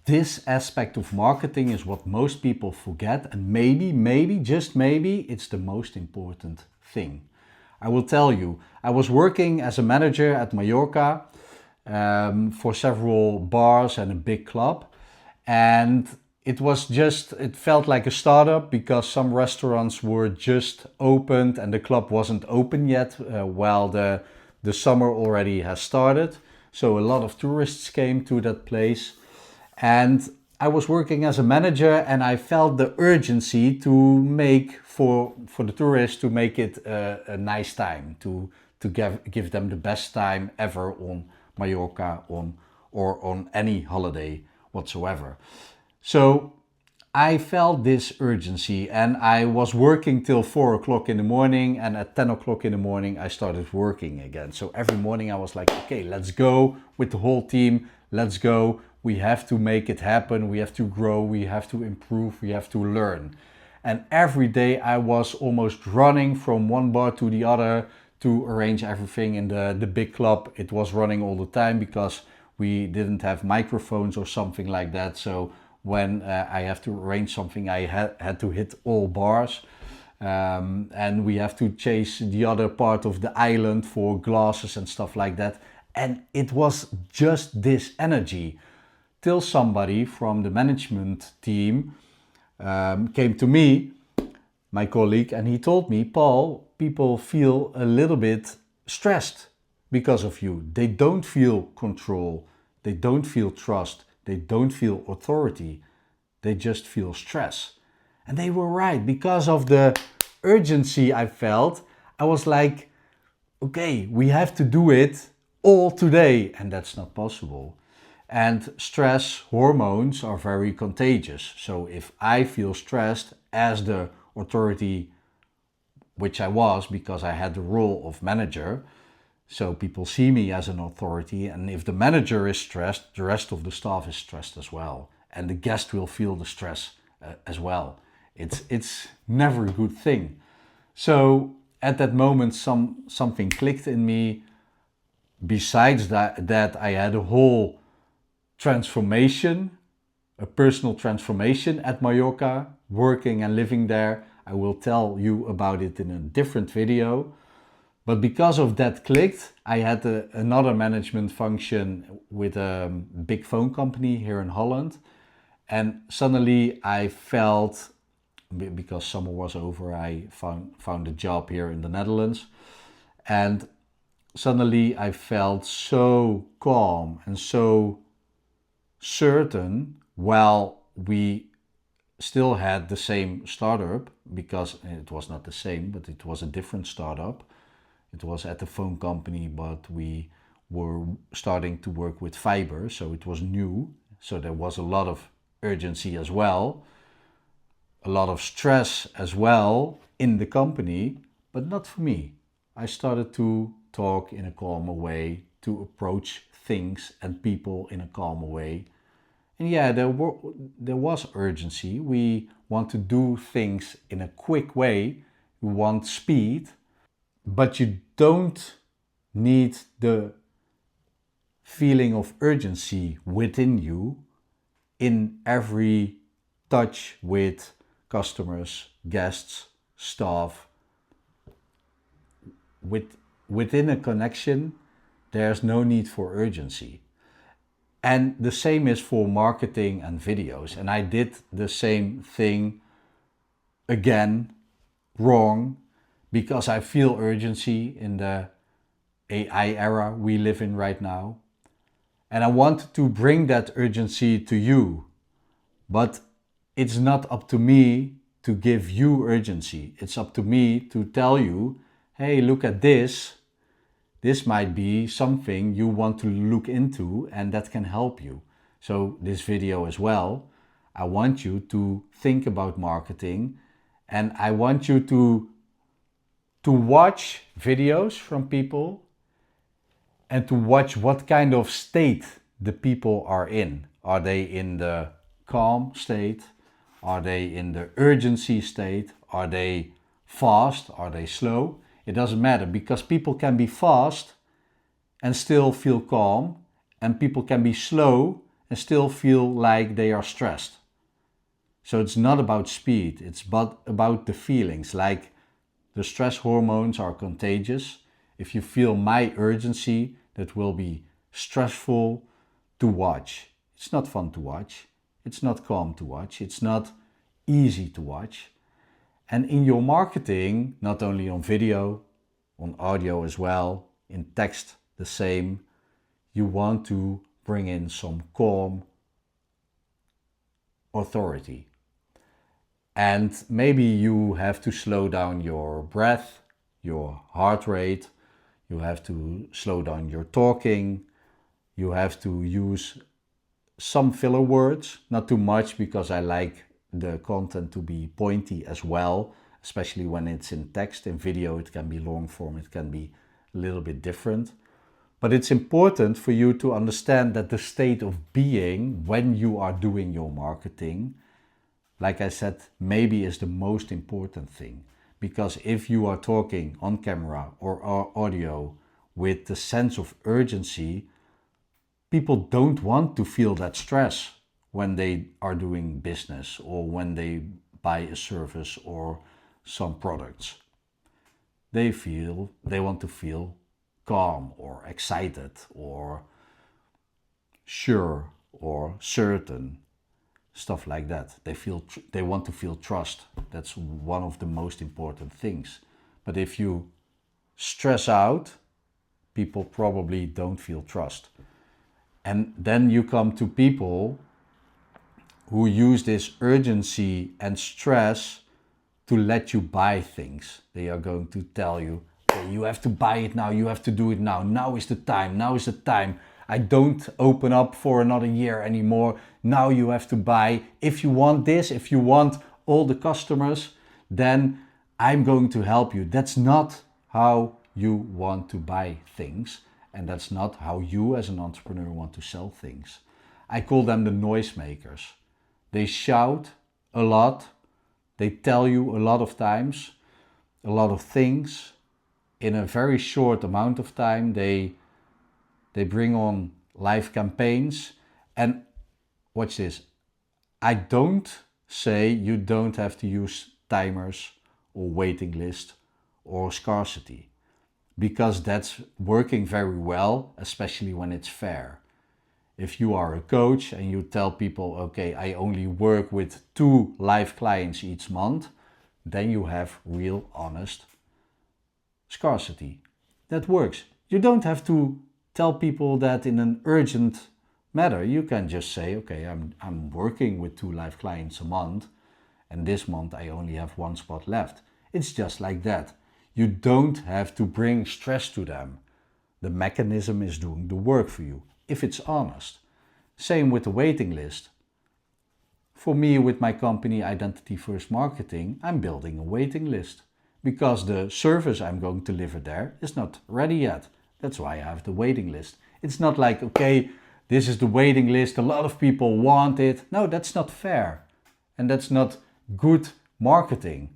this aspect of marketing is what most people forget, and maybe, just maybe, it's the most important thing. I will tell you, I was working as a manager at Mallorca for several bars and a big club, and it felt like a startup because some restaurants were just opened and the club wasn't open yet while the summer already has started. So a lot of tourists came to that place, and I was working as a manager, and I felt the urgency to make for the tourists to make it a nice time, to give them the best time ever on Mallorca or on any holiday whatsoever. So I felt this urgency, and I was working till 4 o'clock in the morning, and at 10 o'clock in the morning I started working again. So every morning I was like, okay, let's go with the whole team, let's go. We have to make it happen, we have to grow, we have to improve, we have to learn. And every day I was almost running from one bar to the other to arrange everything in the big club. It was running all the time because we didn't have microphones or something like that. So when I have to arrange something, I had to hit all bars. And we have to chase the other part of the island for glasses and stuff like that. And it was just this energy. Till somebody from the management team came to me, my colleague, and he told me, Paul, people feel a little bit stressed because of you. They don't feel control, they don't feel trust, they don't feel authority, they just feel stress. And they were right. Because of the urgency I felt, I was like, okay, we have to do it all today, and that's not possible. And stress hormones are very contagious. So if I feel stressed as the authority, which I was because I had the role of manager, so people see me as an authority, and if the manager is stressed, the rest of the staff is stressed as well. And the guest will feel the stress as well. It's never a good thing. So at that moment, something clicked in me. Besides that I had a whole transformation, a personal transformation at Mallorca, working and living there. I will tell you about it in a different video. But because of that clicked, I had another management function with a big phone company here in Holland. And suddenly I felt, because summer was over, I found a job here in the Netherlands. And suddenly I felt so calm and so certain, while we still had the same startup, because it was not the same, but it was a different startup. It was at the phone company, but we were starting to work with fiber, so it was new. So there was a lot of urgency as well, a lot of stress as well in the company, but not for me. I started to talk in a calmer way, to approach things and people in a calmer way. And yeah, there was urgency. We want to do things in a quick way. We want speed, but you don't need the feeling of urgency within you in every touch with customers, guests, staff. Within a connection, there's no need for urgency. And the same is for marketing and videos. And I did the same thing again, wrong, because I feel urgency in the AI era we live in right now. And I want to bring that urgency to you. But it's not up to me to give you urgency. It's up to me to tell you, hey, look at this. This might be something you want to look into, and that can help you. So this video as well, I want you to think about marketing, and I want you to watch videos from people and to watch what kind of state the people are in. Are they in the calm state? Are they in the urgency state? Are they fast? Are they slow? It doesn't matter, because people can be fast and still feel calm, and people can be slow and still feel like they are stressed. So it's not about speed, it's about the feelings. Like the stress hormones are contagious. If you feel my urgency, that will be stressful to watch. It's not fun to watch. It's not calm to watch. It's not easy to watch. And in your marketing, not only on video, on audio as well, in text the same, you want to bring in some calm authority. And maybe you have to slow down your breath, your heart rate, you have to slow down your talking, you have to use some filler words, not too much, because I like the content to be pointy as well, especially when it's in text. In video it can be long form, it can be a little bit different. But it's important for you to understand that the state of being when you are doing your marketing, like I said, maybe is the most important thing. Because if you are talking on camera or audio with the sense of urgency, people don't want to feel that stress when they are doing business or when they buy a service or some products. They want to feel calm or excited or sure or certain, stuff like that. They want to feel trust. That's one of the most important things. But if you stress out, people probably don't feel trust. And then you come to people who use this urgency and stress to let you buy things. They are going to tell you, okay, you have to buy it now, you have to do it now, now is the time. I don't open up for another year anymore. Now you have to buy. If you want this, if you want all the customers, then I'm going to help you. That's not how you want to buy things. And that's not how you as an entrepreneur want to sell things. I call them the noisemakers. They shout a lot. They tell you a lot of times, a lot of things. In a very short amount of time, they bring on live campaigns. And watch this. I don't say you don't have to use timers or waiting list or scarcity, because that's working very well, especially when it's fair. If you are a coach and you tell people, okay, I only work with 2 live clients each month, then you have real, honest scarcity. That works. You don't have to tell people that in an urgent matter. You can just say, okay, I'm working with 2 live clients a month, and this month I only have 1 spot left. It's just like that. You don't have to bring stress to them. The mechanism is doing the work for you, if it's honest. Same with the waiting list. For me, with my company Identity First Marketing, I'm building a waiting list because the service I'm going to deliver there is not ready yet. That's why I have the waiting list. It's not like, okay, this is the waiting list, a lot of people want it. No, that's not fair. And that's not good marketing.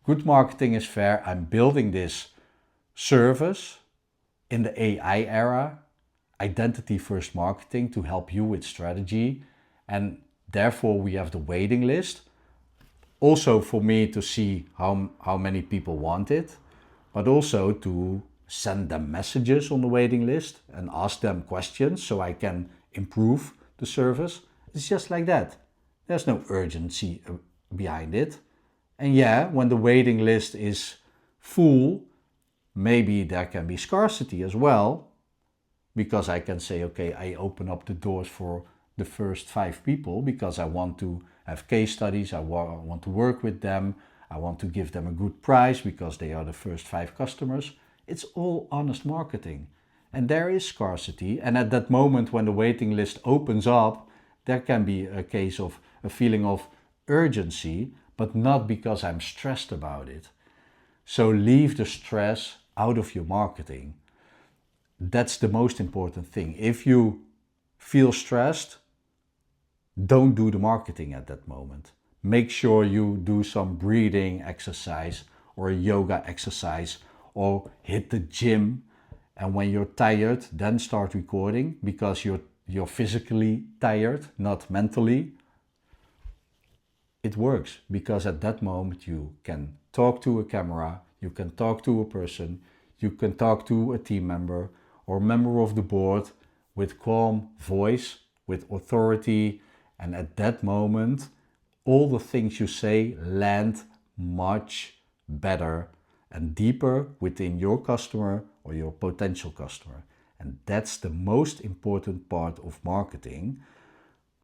Good marketing is fair. I'm building this service in the AI era, Identity First Marketing, to help you with strategy. And therefore we have the waiting list. Also for me to see how many people want it, but also to send them messages on the waiting list and ask them questions so I can improve the service. It's just like that. There's no urgency behind it. And yeah, when the waiting list is full, maybe there can be scarcity as well, because I can say, okay, I open up the doors for the first 5 people because I want to have case studies, I want to work with them, I want to give them a good price because they are the first 5 customers. It's all honest marketing. And there is scarcity. And at that moment when the waiting list opens up, there can be a case of a feeling of urgency, but not because I'm stressed about it. So leave the stress out of your marketing. That's the most important thing. If you feel stressed, don't do the marketing at that moment. Make sure you do some breathing exercise or a yoga exercise or hit the gym. And when you're tired, then start recording, because you're physically tired, not mentally, it works, because at that moment you can talk to a camera, you can talk to a person, you can talk to a team member or member of the board with calm voice, with authority, and at that moment all the things you say land much better and deeper within your customer or your potential customer. And that's the most important part of marketing,